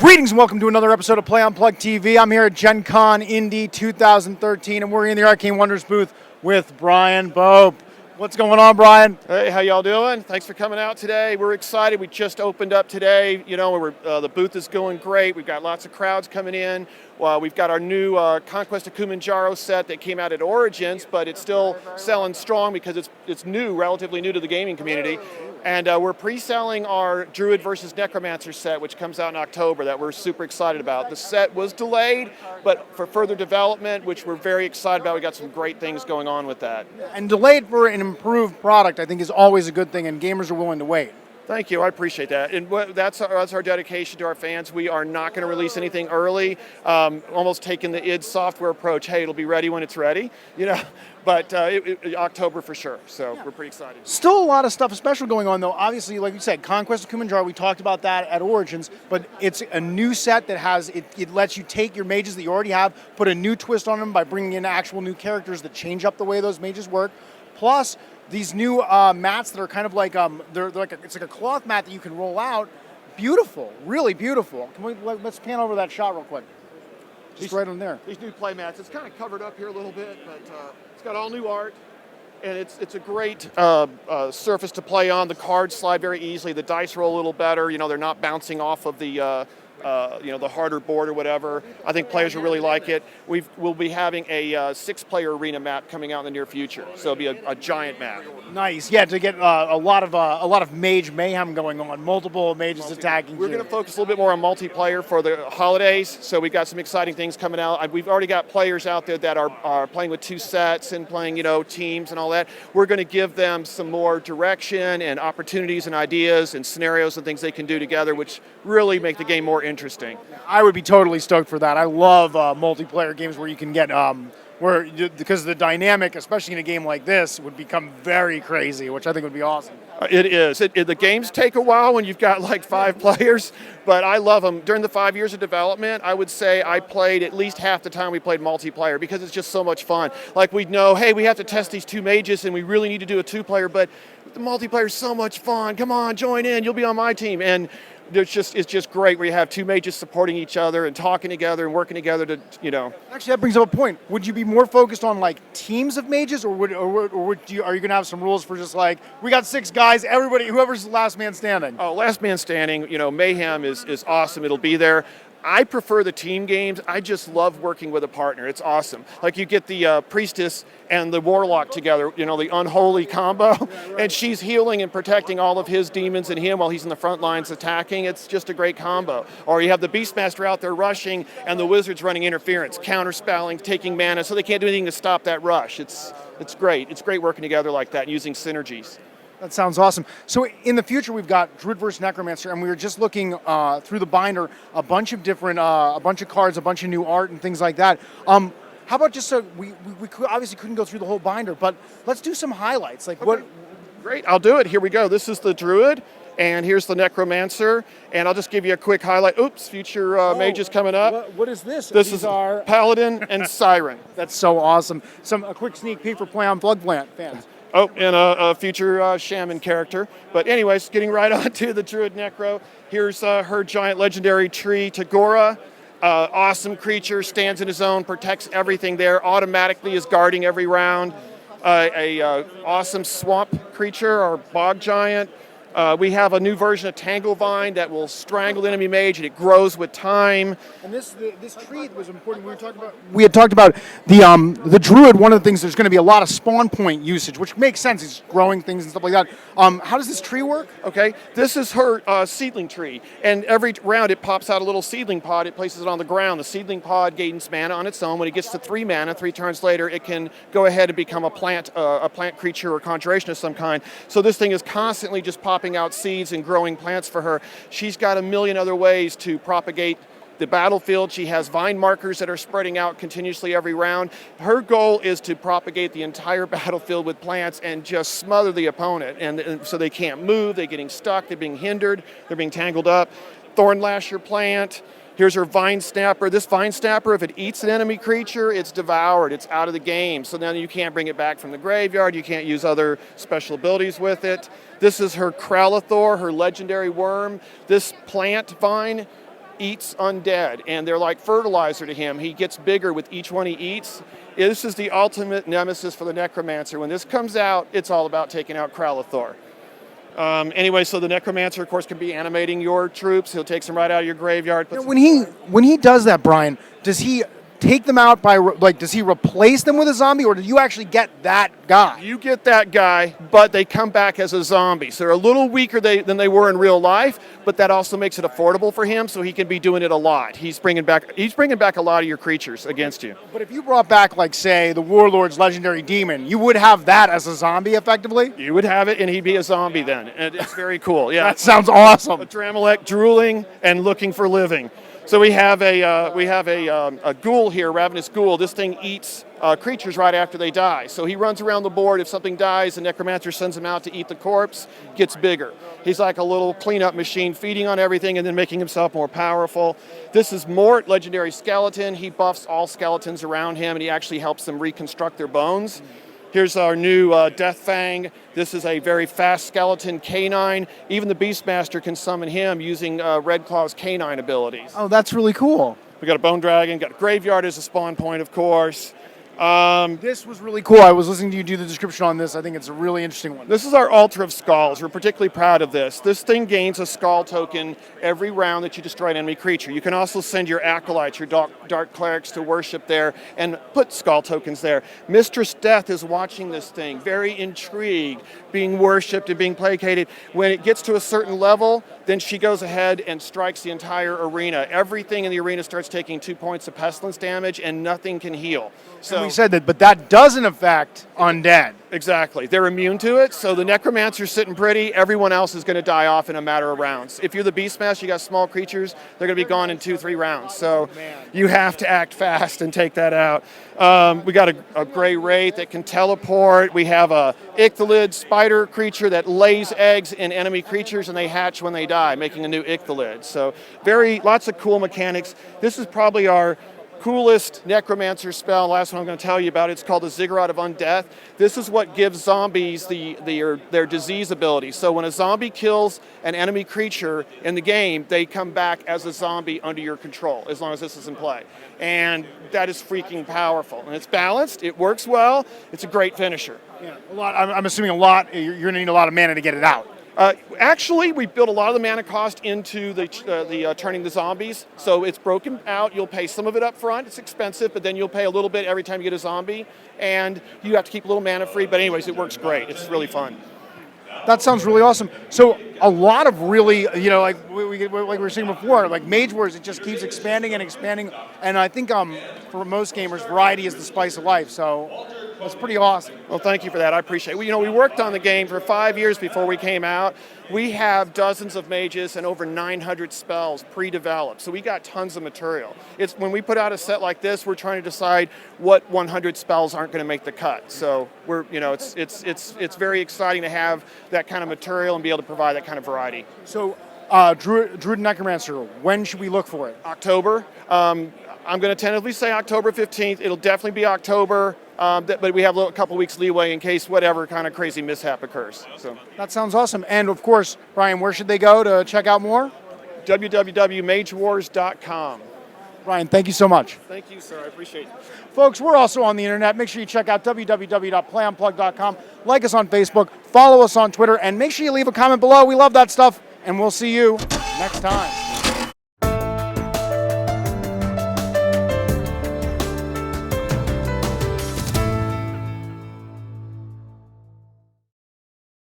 Greetings and welcome to another episode of Play Unplugged TV. I'm here at Gen Con Indy 2013 and we're in the Arcane Wonders booth with Bryan Pope. What's going on, Bryan? Hey, how y'all doing? Thanks for coming out today. We're excited. We just opened up today. You know, the booth is going great. We've got lots of crowds coming in. We've got our new Conquest of Kilimanjaro set that came out at Origins, but it's still selling strong because it's new, relatively new to the gaming community. And we're pre-selling our Druid versus Necromancer set, which comes out in October, that we're super excited about. The set was delayed, but for further development, which we're very excited about. We got some great things going on with that. And delayed for an improved product, I think, is always a good thing, and gamers are willing to wait. Thank you, I appreciate that. And that's our dedication to our fans. We are not going to release anything early, almost taking the id Software approach. Hey, it'll be ready when it's ready, you know. But October for sure, so yeah. We're pretty excited. Still a lot of stuff special going on, though. Obviously, like you said, Conquest of Kilimanjaro, we talked about that at Origins, but it's a new set that has, it lets you take your mages that you already have, put a new twist on them by bringing in actual new characters that change up the way those mages work. Plus, these new mats that are kind of like, it's like a cloth mat that you can roll out. Beautiful, really beautiful. Let's pan over that shot real quick. Just right on there. These new play mats, it's kind of covered up here a little bit, but it's got all new art. And it's a great surface to play on. The cards slide very easily. The dice roll a little better. You know, they're not bouncing off of the the harder board or whatever. I think players will really like it. We'll be having a 6-player arena map coming out in the near future, so it'll be a giant map. Nice, yeah, to get a lot of mage mayhem going on, multiple mages attacking. We're going to focus a little bit more on multiplayer for the holidays, so we've got some exciting things coming out. We've already got players out there that are playing with 2 sets and playing, you know, teams and all that. We're going to give them some more direction and opportunities and ideas and scenarios and things they can do together, which really make the game more interesting. I would be totally stoked for that. I love multiplayer games where you can get because the dynamic, especially in a game like this, would become very crazy, which I think would be awesome. It is. The games take a while when you've got like 5 players, but I love them. During the 5 years of development, I would say I played at least half the time we played multiplayer because it's just so much fun. Like we'd know, hey, we have to test these 2 mages and we really need to do a 2-player, but the multiplayer is so much fun. Come on, join in. You'll be on my team. And it's just great where you have 2 mages supporting each other and talking together and working together to, you know. Actually, that brings up a point. Would you be more focused on like teams of mages, or are you going to have some rules for just like, we got 6 guys, everybody, whoever's the last man standing? Oh, last man standing, you know, mayhem is awesome. It'll be there. I prefer the team games. I just love working with a partner. It's awesome. Like you get the priestess and the warlock together, you know, the unholy combo, and she's healing and protecting all of his demons and him while he's in the front lines attacking. It's just a great combo. Or you have the Beastmaster out there rushing and the wizards running interference, counterspelling, taking mana, so they can't do anything to stop that rush. It's great. It's great working together like that and using synergies. That sounds awesome. So in the future, we've got Druid versus Necromancer, and we were just looking through the binder, a bunch of different, a bunch of cards, a bunch of new art and things like that. How about just we obviously couldn't go through the whole binder, but let's do some highlights. Like what? Great, I'll do it. Here we go. This is the Druid, and here's the Necromancer, and I'll just give you a quick highlight. Oops, future mages coming up. What is this? This is Paladin and Siren. That's so awesome. A quick sneak peek for Play Unplugged fans. Oh, and a future shaman character. But anyways, getting right on to the Druid Necro. Here's her giant legendary tree, Tagora. Awesome creature, stands in his own, protects everything there, automatically is guarding every round. Awesome swamp creature, or bog giant. We have a new version of Tanglevine that will strangle the enemy mage, and it grows with time. And this tree was important. We had talked about the Druid. One of the things, there's going to be a lot of spawn point usage, which makes sense. It's growing things and stuff like that. How does this tree work? Okay, this is her seedling tree, and every round it pops out a little seedling pod. It places it on the ground. The seedling pod gains mana on its own. When it gets to 3 mana, 3 turns later, it can go ahead and become a plant creature or conjuration of some kind. So this thing is constantly just popping out seeds and growing plants for her. She's got a million other ways to propagate the battlefield. She has vine markers that are spreading out continuously every round. Her goal is to propagate the entire battlefield with plants and just smother the opponent. And so they can't move, they're getting stuck, they're being hindered, they're being tangled up. Thorn Lasher plant. Here's her Vine Snapper. This Vine Snapper, if it eats an enemy creature, it's devoured. It's out of the game. So then you can't bring it back from the graveyard. You can't use other special abilities with it. This is her Kralathor, her legendary worm. This plant vine eats undead, and they're like fertilizer to him. He gets bigger with each one he eats. This is the ultimate nemesis for the Necromancer. When this comes out, it's all about taking out Kralathor. Anyway, so the Necromancer, of course, can be animating your troops. He'll take some right out of your graveyard. When he does that, Bryan, does he take them out by, like, does he replace them with a zombie, or do you actually get that guy? You get that guy, but they come back as a zombie. So they're a little weaker than they were in real life, but that also makes it affordable for him, so he can be doing it a lot. He's bringing back a lot of your creatures against you. But if you brought back, like, say, the Warlord's legendary demon, you would have that as a zombie, effectively? You would have it, and he'd be a zombie then. And it's very cool. Yeah, That sounds awesome. a Dramelech drooling and looking for living. So we have a ghoul here, ravenous ghoul. This thing eats creatures right after they die. So he runs around the board. If something dies, the Necromancer sends him out to eat the corpse, gets bigger. He's like a little cleanup machine, feeding on everything and then making himself more powerful. This is Mort, legendary skeleton. He buffs all skeletons around him, and he actually helps them reconstruct their bones. Here's our new Death Fang. This is a very fast skeleton canine. Even the Beastmaster can summon him using Red Claw's canine abilities. Oh, that's really cool. We got a Bone Dragon, got a Graveyard as a spawn point, of course. This was really cool. I was listening to you do the description on this. I think it's a really interesting one. This is our Altar of Skulls. We're particularly proud of this. This thing gains a skull token every round that you destroy an enemy creature. You can also send your acolytes, your dark clerics, to worship there and put skull tokens there. Mistress Death is watching this thing, very intrigued, being worshipped and being placated. When it gets to a certain level, then she goes ahead and strikes the entire arena. Everything in the arena starts taking 2 points of pestilence damage, and nothing can heal. So And we said that, but that doesn't affect undead. exactly. They're immune to it, so the Necromancer's sitting pretty. Everyone else is going to die off in a matter of rounds. If you're the Beastmaster, you got small creatures, they're going to be gone in 2-3 rounds. So you have to act fast and take that out. We got a Grey Wraith that can teleport. We have a Ichthalid spider creature that lays eggs in enemy creatures, and they hatch when they die, making a new Ichthalid. So lots of cool mechanics. This is probably our coolest Necromancer spell. Last one I'm going to tell you about, it's called the Ziggurat of Undeath. This is what gives zombies their disease ability. So when a zombie kills an enemy creature in the game, they come back as a zombie under your control, as long as this is in play. And that is freaking powerful. And it's balanced, it works well, it's a great finisher. Yeah, I'm assuming you're going to need a lot of mana to get it out. Actually, we built a lot of the mana cost into the turning the zombies, so it's broken out. You'll pay some of it up front. It's expensive, but then you'll pay a little bit every time you get a zombie, and you have to keep a little mana free. But anyways, it works great. It's really fun. That sounds really awesome. So a lot of really, like we were saying before, like Mage Wars, it just keeps expanding and expanding. And I think for most gamers, variety is the spice of life. So that's pretty awesome. Well, thank you for that. I appreciate it. We worked on the game for 5 years before we came out. We have dozens of mages and over 900 spells pre-developed. So we got tons of material. It's when we put out a set like this, we're trying to decide what 100 spells aren't going to make the cut. So it's very exciting to have that kind of material and be able to provide that kind of variety. So Druid and Necromancer, when should we look for it? October. I'm going to tentatively say October 15th. It'll definitely be October, but we have a couple weeks leeway in case whatever kind of crazy mishap occurs. So that sounds awesome. And of course, Bryan, where should they go to check out more? www.magewars.com. Bryan, thank you so much. Thank you, sir. I appreciate it. Folks, we're also on the internet. Make sure you check out www.playunplugged.com. Like us on Facebook, follow us on Twitter, and make sure you leave a comment below. We love that stuff, and we'll see you next time.